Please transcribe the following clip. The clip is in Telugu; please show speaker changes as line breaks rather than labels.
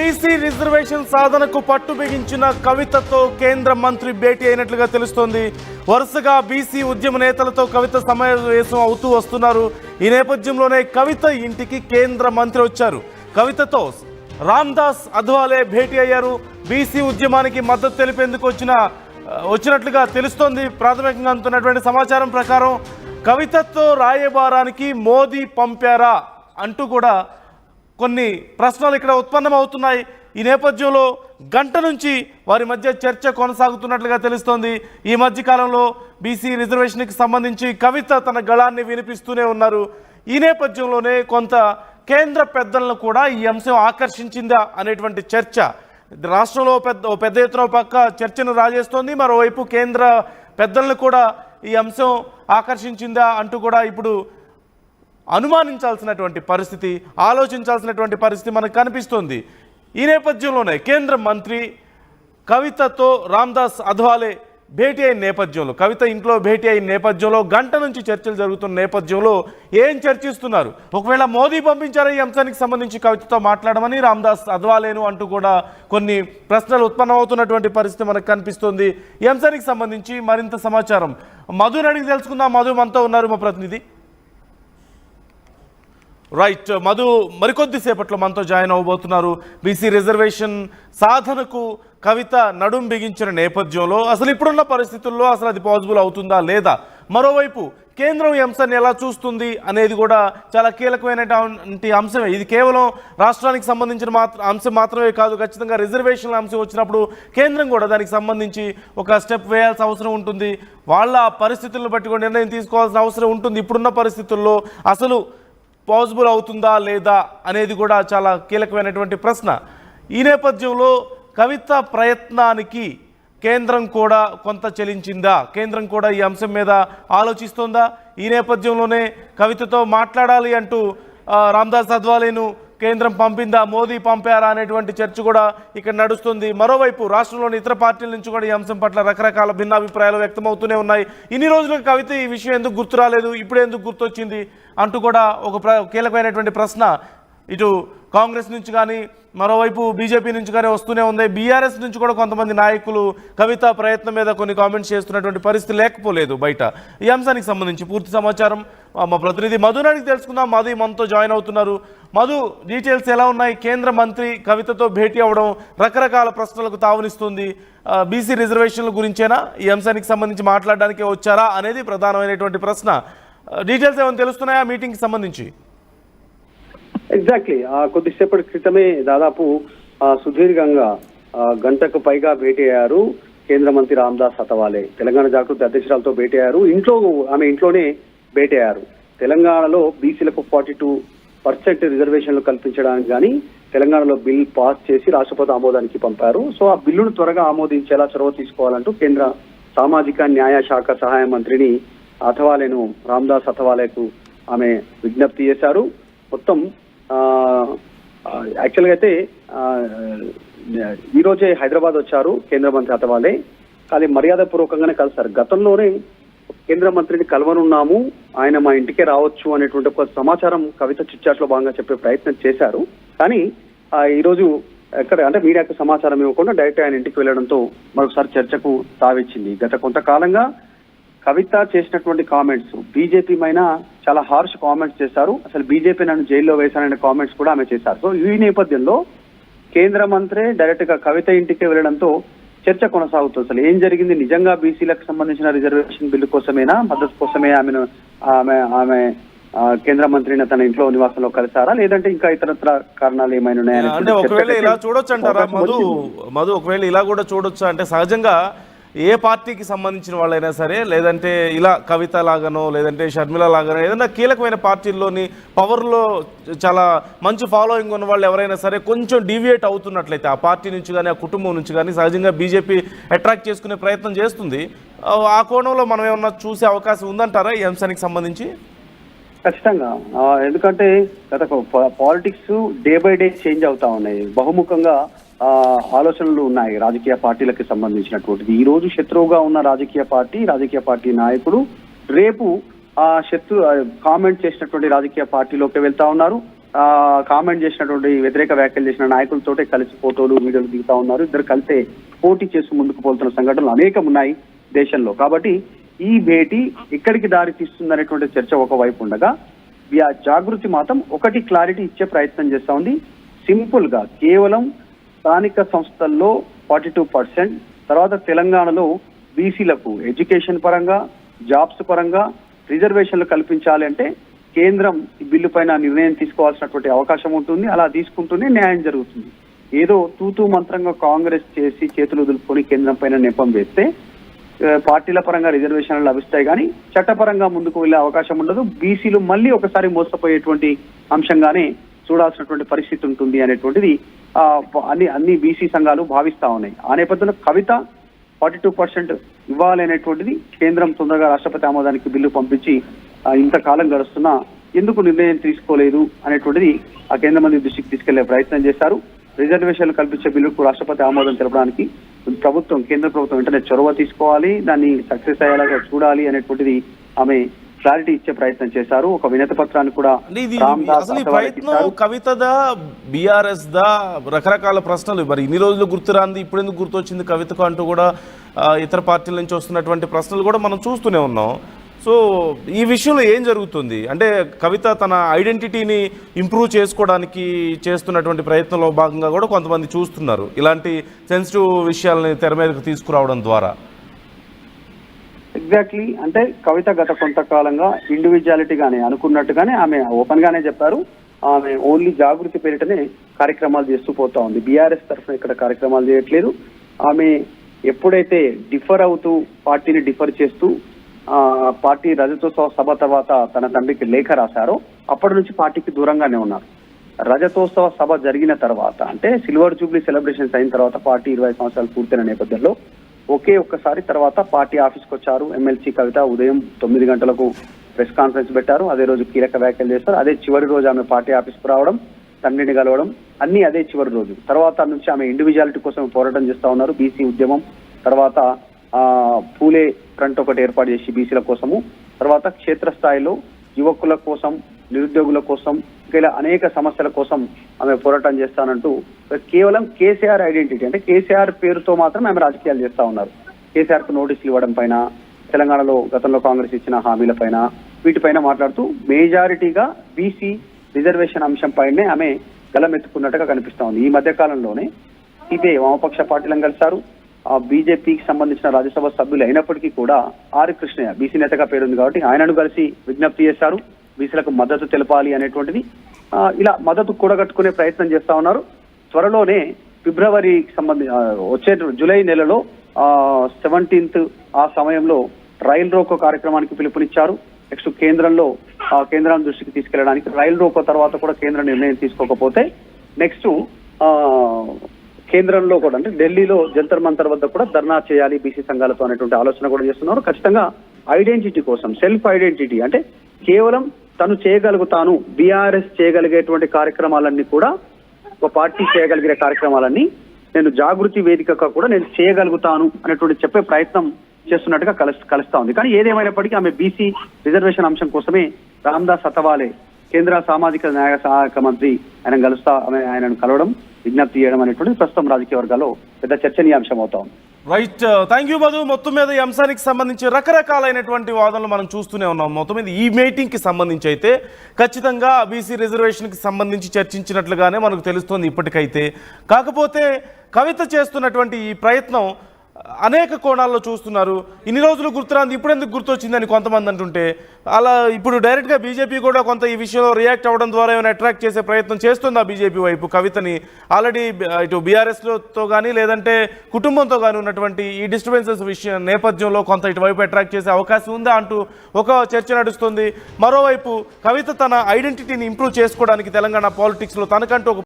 బీసీ రిజర్వేషన్ సాధనకు పట్టు బిగించిన కవితతో కేంద్ర మంత్రి భేటీ అయినట్లుగా తెలుస్తోంది. వరుసగా బీసీ ఉద్యమ నేతలతో కవిత సమావేశం అవుతూ వస్తున్నారు. ఈ నేపథ్యంలోనే కవిత ఇంటికి కేంద్ర మంత్రి వచ్చారు. కవితతో రామ్దాస్ అథవాలే భేటీ అయ్యారు. బీసీ ఉద్యమానికి మద్దతు తెలిపేందుకు వచ్చినట్లుగా తెలుస్తోంది. ప్రాథమికంగా అందుతున్నటువంటి సమాచారం ప్రకారం కవితతో రాయబారానికి మోదీ పంపారా అంటూ కూడా కొన్ని ప్రశ్నలు ఇక్కడ ఉత్పన్నమవుతున్నాయి. ఈ నేపథ్యంలో గంట నుంచి వారి మధ్య చర్చ కొనసాగుతున్నట్లుగా తెలుస్తోంది. ఈ మధ్య కాలంలో బీసీ రిజర్వేషన్కి సంబంధించి కవిత తన గళాన్ని వినిపిస్తూనే ఉన్నారు. ఈ నేపథ్యంలోనే కొంత కేంద్ర పెద్దలను కూడా ఈ అంశం ఆకర్షించిందా అనేటువంటి చర్చ రాష్ట్రంలో పెద్ద ఎత్తున పక్క చర్చను రాజేస్తోంది. మరోవైపు కేంద్ర పెద్దలను కూడా ఈ అంశం ఆకర్షించిందా అంటూ కూడా ఇప్పుడు అనుమానించాల్సినటువంటి పరిస్థితి, ఆలోచించాల్సినటువంటి పరిస్థితి మనకు కనిపిస్తోంది. ఈ నేపథ్యంలోనే కేంద్ర మంత్రి కవితతో రామ్దాస్ అథవాలే భేటీ అయిన నేపథ్యంలో, కవిత ఇంట్లో భేటీ అయిన నేపథ్యంలో గంట నుంచి చర్చలు జరుగుతున్న నేపథ్యంలో ఏం చర్చిస్తున్నారు? ఒకవేళ మోదీ పంపించారా ఈ అంశానికి సంబంధించి కవితతో మాట్లాడమని రామ్దాస్ అథవాలేను అంటూ కూడా కొన్ని ప్రశ్నలు ఉత్పన్నమవుతున్నటువంటి పరిస్థితి మనకు కనిపిస్తోంది. ఈ అంశానికి సంబంధించి మరింత సమాచారం మధుని అడిగి తెలుసుకుందాం. మధు మనతో ఉన్నారు, మా ప్రతినిధి. రైట్ మధు, మరికొద్ది సేపట్లో మనతో జాయిన్ అవ్వబోతున్నారు. బీసీ రిజర్వేషన్ సాధనకు కవిత నడుం బిగించిన నేపథ్యంలో అసలు ఇప్పుడున్న పరిస్థితుల్లో అసలు అది పాసిబుల్ అవుతుందా లేదా, మరోవైపు కేంద్రం ఈ అంశాన్ని ఎలా చూస్తుంది అనేది కూడా చాలా కీలకమైనటువంటి అంశమే. ఇది కేవలం రాష్ట్రానికి సంబంధించిన అంశం మాత్రమే కాదు, ఖచ్చితంగా రిజర్వేషన్ల అంశం వచ్చినప్పుడు కేంద్రం కూడా దానికి సంబంధించి ఒక స్టెప్ వేయాల్సిన అవసరం ఉంటుంది. వాళ్ళ పరిస్థితులను బట్టి కూడా నిర్ణయం తీసుకోవాల్సిన అవసరం ఉంటుంది. ఇప్పుడున్న పరిస్థితుల్లో అసలు పాసిబుల్ అవుతుందా లేదా అనేది కూడా చాలా కీలకమైనటువంటి ప్రశ్న. ఈ నేపథ్యంలో కవిత ప్రయత్నానికి కేంద్రం కూడా కొంత చెలించిందా? కేంద్రం కూడా ఈ అంశం మీద ఆలోచిస్తోందా? ఈ నేపథ్యంలోనే కవితతో మాట్లాడాలి అంటూ రామ్దాస్ అథవాలేను కేంద్రం పంపిందా, మోదీ పంపారా అనేటువంటి చర్చ కూడా ఇక్కడ నడుస్తుంది. మరోవైపు రాష్ట్రంలోని ఇతర పార్టీల నుంచి కూడా ఈ అంశం పట్ల రకరకాల భిన్నాభిప్రాయాలు వ్యక్తమవుతూనే ఉన్నాయి. ఇన్ని రోజులుగా కవిత ఈ విషయం ఎందుకు గుర్తు రాలేదు, ఇప్పుడు ఎందుకు గుర్తొచ్చింది అంటూ కూడా ఒక కీలకమైనటువంటి ప్రశ్న ఇటు కాంగ్రెస్ నుంచి కానీ మరోవైపు బీజేపీ నుంచి కానీ వస్తూనే ఉంది. బీఆర్ఎస్ నుంచి కూడా కొంతమంది నాయకులు కవిత ప్రయత్నం మీద కొన్ని కామెంట్స్ చేస్తున్నటువంటి పరిస్థితి లేకపోలేదు బయట. ఈ అంశానికి సంబంధించి పూర్తి సమాచారం మా ప్రతినిధి మధుని అడిగి తెలుసుకుందాం. మధు మనతో జాయిన్ అవుతున్నారు. మధు, డీటెయిల్స్ ఎలా ఉన్నాయి? కేంద్ర మంత్రి కవితతో భేటీ అవ్వడం రకరకాల ప్రశ్నలకు తావునిస్తుంది. బీసీ రిజర్వేషన్ల గురించేనా ఈ అంశానికి సంబంధించి మాట్లాడడానికే వచ్చారా అనేది ప్రధానమైనటువంటి ప్రశ్న. డీటెయిల్స్ ఏమైనా తెలుస్తున్నాయా మీటింగ్కి సంబంధించి?
ఎగ్జాక్ట్లీ కొద్దిసేపటి క్రితమే దాదాపు సుదీర్ఘంగా గంటకు పైగా భేటీ అయ్యారు కేంద్ర మంత్రి రామ్దాస్ అథవాలే. తెలంగాణ జాగృతి అధ్యక్షురాలతో భేటీ అయ్యారు. ఆమె ఇంట్లోనే భేటీ అయ్యారు. తెలంగాణలో బీసీలకు 42% రిజర్వేషన్లు కల్పించడానికి కానీ తెలంగాణలో బిల్ పాస్ చేసి రాష్ట్రపతి ఆమోదానికి పంపారు. సో ఆ బిల్లును త్వరగా ఆమోదించేలా చొరవ తీసుకోవాలంటూ కేంద్ర సామాజిక న్యాయ శాఖ సహాయ మంత్రిని అథవాలేను, రామ్దాస్ అథవాలేకు ఆమె విజ్ఞప్తి చేశారు. మొత్తం యాక్చువల్గా అయితే ఈరోజే హైదరాబాద్ వచ్చారు కేంద్ర మంత్రి అథవాలే. కానీ మర్యాద పూర్వకంగానే కలిశారు. గతంలోనే కేంద్ర మంత్రిని కలవనున్నాము, ఆయన మా ఇంటికే రావచ్చు అనేటువంటి ఒక సమాచారం కవిత చిట్చాట్ లో భాగంగా చెప్పే ప్రయత్నం చేశారు. కానీ ఈరోజు ఎక్కడ అంటే మీడియాకు సమాచారం ఇవ్వకుండా డైరెక్ట్ ఆయన ఇంటికి వెళ్లడంతో మరొకసారి చర్చకు తావిచ్చింది. గత కొంతకాలంగా కవిత చేసినటువంటి కామెంట్స్ బీజేపీ పైన చాలా హార్ష్ కామెంట్స్ చేశారు. అసలు బీజేపీ నన్ను జైల్లో వేశాననే కామెంట్స్ కూడా ఆమె చేశారు. సో ఈ నేపథ్యంలో కేంద్ర మంత్రి డైరెక్ట్ గా కవిత ఇంటికి వెళ్లడంతో చర్చ కొనసాగుతుంది. అసలు ఏం జరిగింది, నిజంగా బీసీలకు సంబంధించిన రిజర్వేషన్ బిల్లు కోసమేనా, మద్దతు కోసమే ఆమె కేంద్ర మంత్రిని తన ఇంట్లో నివాసంలో కలిసారా, లేదంటే ఇంకా ఇతరత్ర కారణాలు ఏమైనా ఉన్నాయా?
అంటే ఒకవేళ ఇలా చూడొచ్చు అంటారా మధు? ఒకవేళ ఇలా కూడా చూడొచ్చు అంటే సహజంగా ఏ పార్టీకి సంబంధించిన వాళ్ళైనా సరే, లేదంటే ఇలా కవిత లాగానో లేదంటే షర్మిల లాగానో ఏదైనా కీలకమైన పార్టీల్లోని పవర్లో చాలా మంచి ఫాలోయింగ్ ఉన్న వాళ్ళు ఎవరైనా సరే కొంచెం డీవియేట్ అవుతున్నట్లయితే ఆ పార్టీ నుంచి కానీ ఆ కుటుంబం నుంచి కానీ సహజంగా బీజేపీ అట్రాక్ట్ చేసుకునే ప్రయత్నం చేస్తుంది. ఆ కోణంలో మనం ఏమన్నా చూసే అవకాశం ఉందంటారా ఈ అంశానికి సంబంధించి?
ఖచ్చితంగా. ఎందుకంటే గత politics day by day change అవుతా ఉన్నాయి. బహుముఖంగా ఆలోచనలు ఉన్నాయి రాజకీయ పార్టీలకు సంబంధించినటువంటిది. ఈ రోజు శత్రువుగా ఉన్న రాజకీయ పార్టీ నాయకుడు రేపు ఆ శత్రు కామెంట్ చేసినటువంటి రాజకీయ పార్టీలోకి వెళ్తా ఉన్నారు. కామెంట్ చేసినటువంటి వ్యతిరేక వ్యాఖ్యలు చేసిన నాయకులతోటే కలిసి ఫోటోలు వీడియోలు దిగుతా ఉన్నారు. ఇద్దరు కలిసే పోటీ చేసి ముందుకు పోతున్న సంఘటనలు అనేకం ఉన్నాయి దేశంలో. కాబట్టి ఈ భేటీ ఎక్కడికి దారి తీస్తుందనేటువంటి చర్చ ఒకవైపు ఉండగా జాగృతి మాత్రం ఒకటి క్లారిటీ ఇచ్చే ప్రయత్నం చేస్తా ఉంది. సింపుల్ గా కేవలం స్థానిక సంస్థల్లో 42%, తర్వాత తెలంగాణలో బీసీలకు ఎడ్యుకేషన్ పరంగా జాబ్స్ పరంగా రిజర్వేషన్లు కల్పించాలి అంటే కేంద్రం ఈ బిల్లు పైన నిర్ణయం తీసుకోవాల్సినటువంటి అవకాశం ఉంటుంది. అలా తీసుకుంటూనే న్యాయం జరుగుతుంది. ఏదో తూతూ మంత్రంగా కాంగ్రెస్ చేసి చేతులు వదులుకొని కేంద్రం పైన నెపం వేస్తే పార్టీల పరంగా రిజర్వేషన్లు లభిస్తాయి కానీ చట్టపరంగా ముందుకు వెళ్లే అవకాశం ఉండదు. బీసీలు మళ్ళీ ఒకసారి మోసపోయేటువంటి అంశంగానే చూడాల్సినటువంటి పరిస్థితి ఉంటుంది అనేటువంటిది అన్ని బీసీ సంఘాలు భావిస్తా ఉన్నాయి. ఆ నేపథ్యంలో కవిత 42% ఇవ్వాలి అనేటువంటిది కేంద్రం తొందరగా రాష్ట్రపతి ఆమోదానికి బిల్లు పంపించి ఇంతకాలం గడుస్తున్నా ఎందుకు నిర్ణయం తీసుకోలేదు అనేటువంటిది ఆ కేంద్ర మంత్రి దృష్టికి తీసుకెళ్లే ప్రయత్నం చేశారు. రిజర్వేషన్లు కల్పించే బిల్లుకు రాష్ట్రపతి ఆమోదం తెలపడానికి కేంద్ర ప్రభుత్వం వెంటనే చొరవ తీసుకోవాలి, దాన్ని సక్సెస్ అయ్యేలాగా చూడాలి అనేటువంటిది ఆమె క్లారిటీ ఇచ్చే ప్రయత్నం చేశారు. ఒక వినతి పత్రాన్ని కూడా
అసలు ఈ ప్రయత్నం కవితదా బీఆర్ఎస్ దా రకరకాల ప్రశ్నలు మరి ఇన్ని రోజులు గుర్తురాంది ఇప్పుడు ఎందుకు గుర్తొచ్చింది కవితకు అంటూ కూడా ఇతర పార్టీల నుంచి వస్తున్నటువంటి ప్రశ్నలు కూడా మనం చూస్తూనే ఉన్నాం. సో ఈ విషయంలో ఏం జరుగుతుంది అంటే కవిత తన ఐడెంటిటీని ఇంప్రూవ్ చేసుకోవడానికి చేస్తున్నటువంటి ప్రయత్నంలో భాగంగా కూడా కొంతమంది చూస్తున్నారు ఇలాంటి సెన్సిటివ్ విషయాలని తెర మీదకు తీసుకురావడం ద్వారా.
ఎగ్జాక్ట్లీ అంటే కవిత గత కొంతకాలంగా ఇండివిజువాలిటీగానే అనుకున్నట్టుగానే ఆమె ఓపెన్ గానే చెప్పారు. ఆమె ఓన్లీ జాగృతి పేరిటనే కార్యక్రమాలు చేస్తూ పోతా ఉంది. బీఆర్ఎస్ తరఫున ఇక్కడ కార్యక్రమాలు చేయట్లేదు. ఆమె ఎప్పుడైతే డిఫర్ అవుతూ పార్టీని డిఫర్ చేస్తూ పార్టీ రజతోత్సవ సభ తర్వాత తన తండ్రికి లేఖ రాశారో అప్పటి నుంచి పార్టీకి దూరంగానే ఉన్నారు. రజతోత్సవ సభ జరిగిన తర్వాత అంటే సిల్వర్ జూబ్లీ సెలబ్రేషన్స్ అయిన తర్వాత పార్టీ 20 సంవత్సరాలు పూర్తయిన నేపథ్యంలో ఒక్కసారి తర్వాత పార్టీ ఆఫీస్కి వచ్చారు. ఎమ్మెల్సీ కవిత ఉదయం 9 గంటలకు ప్రెస్ కాన్ఫరెన్స్ పెట్టారు. అదే రోజు కీలక వ్యాఖ్యలు చేస్తారు. అదే చివరి రోజు ఆమె పార్టీ ఆఫీస్కు రావడం, తండ్రిని కలవడం అన్ని అదే చివరి రోజు. తర్వాత నుంచి ఆమె ఇండివిజువాలిటీ కోసం పోరాటం చేస్తా ఉన్నారు. బీసీ ఉద్యమం తర్వాత పూలే ఫ్రంట్ ఒకటి ఏర్పాటు చేసి బీసీల కోసము, తర్వాత క్షేత్రస్థాయిలో యువకుల కోసం నిరుద్యోగుల కోసం ఇలా అనేక సమస్యల కోసం ఆమె పోరాటం చేస్తానంటూ కేవలం కేసీఆర్ ఐడెంటిటీ అంటే కేసీఆర్ పేరుతో మాత్రం ఆమె రాజకీయాలు చేస్తా ఉన్నారు. కేసీఆర్ కు నోటీసులు ఇవ్వడం పైన, తెలంగాణలో గతంలో కాంగ్రెస్ ఇచ్చిన హామీల పైన వీటిపైన మాట్లాడుతూ మేజారిటీగా బీసీ రిజర్వేషన్ అంశం పైనే ఆమె గలమెత్తుకున్నట్టుగా కనిపిస్తా ఉంది. ఈ మధ్య కాలంలోనే ఇదే వామపక్ష పార్టీలను కలిశారు. బీజేపీకి సంబంధించిన రాజ్యసభ సభ్యులు అయినప్పటికీ కూడా ఆర్ కృష్ణయ్య బీసీ నేతగా పేరుంది కాబట్టి ఆయనను కలిసి విజ్ఞప్తి చేశారు బీసీలకు మద్దతు తెలపాలి అనేటువంటిది. ఇలా మద్దతు కూడగట్టుకునే ప్రయత్నం చేస్తా ఉన్నారు. త్వరలోనే ఫిబ్రవరికి వచ్చే జూలై నెలలో 17th ఆ సమయంలో రైల్ రోకో కార్యక్రమానికి పిలుపునిచ్చారు. నెక్స్ట్ కేంద్రం దృష్టికి తీసుకెళ్లడానికి రైల్ రోకో తర్వాత కూడా కేంద్రం నిర్ణయం తీసుకోకపోతే నెక్స్ట్ కేంద్రంలో కూడా అంటే ఢిల్లీలో జంతర్ మంతర్ వద్ద కూడా ధర్నా చేయాలి బీసీ సంఘాలతో అనేటువంటి ఆలోచన కూడా చేస్తున్నారు. ఖచ్చితంగా ఐడెంటిటీ కోసం సెల్ఫ్ ఐడెంటిటీ అంటే కేవలం తను చేయగలుగుతాను బీఆర్ఎస్ చేయగలిగేటువంటి కార్యక్రమాలన్నీ కూడా ఒక పార్టీ చేయగలిగే కార్యక్రమాలన్నీ నేను జాగృతి వేదికగా కూడా నేను చేయగలుగుతాను అనేటువంటి చెప్పే ప్రయత్నం చేస్తున్నట్టుగా కలుస్తా ఉంది. కానీ ఏదేమైనప్పటికీ ఆమె బీసీ రిజర్వేషన్ అంశం కోసమే రామ్దాస్ అథవాలే కేంద్ర సామాజిక న్యాయ సహాయక మంత్రి ఆయనను కలవడం విజ్ఞప్తి చేయడం అనేటువంటి ప్రస్తుతం రాజకీయ వర్గాల్లో పెద్ద చర్చనీయాంశం అవుతా ఉంది.
Right, thank you Madhu. మొత్తం మీద ఈ అంశానికి సంబంధించి రకరకాలైనటువంటి వాదనలు మనం చూస్తూనే ఉన్నాం. మొత్తం మీద ఈ మీటింగ్కి సంబంధించి అయితే ఖచ్చితంగా బీసీ రిజర్వేషన్కి సంబంధించి చర్చించినట్లుగానే మనకు తెలుస్తుంది ఇప్పటికైతే. కాకపోతే కవిత చేస్తున్నటువంటి ఈ ప్రయత్నం అనేక కోణాల్లో చూస్తున్నారు. ఇన్ని రోజులు గుర్తురాంది ఇప్పుడు ఎందుకు గుర్తొచ్చిందని కొంతమంది అంటుంటే అలా ఇప్పుడు డైరెక్ట్గా బీజేపీ కూడా కొంత ఈ విషయంలో రియాక్ట్ అవ్వడం ద్వారా ఏమైనా అట్రాక్ట్ చేసే ప్రయత్నం చేస్తుందా బీజేపీ వైపు కవితని? ఆల్రెడీ ఇటు బీఆర్ఎస్తో కానీ లేదంటే కుటుంబంతో కానీ ఉన్నటువంటి ఈ డిస్టర్బెన్సెస్ విషయం నేపథ్యంలో కొంత ఇటువైపు అట్రాక్ట్ చేసే అవకాశం ఉందా అంటూ ఒక చర్చ నడుస్తుంది. మరోవైపు కవిత తన ఐడెంటిటీని ఇంప్రూవ్ చేసుకోవడానికి తెలంగాణ పాలిటిక్స్లో తనకంటూ ఒక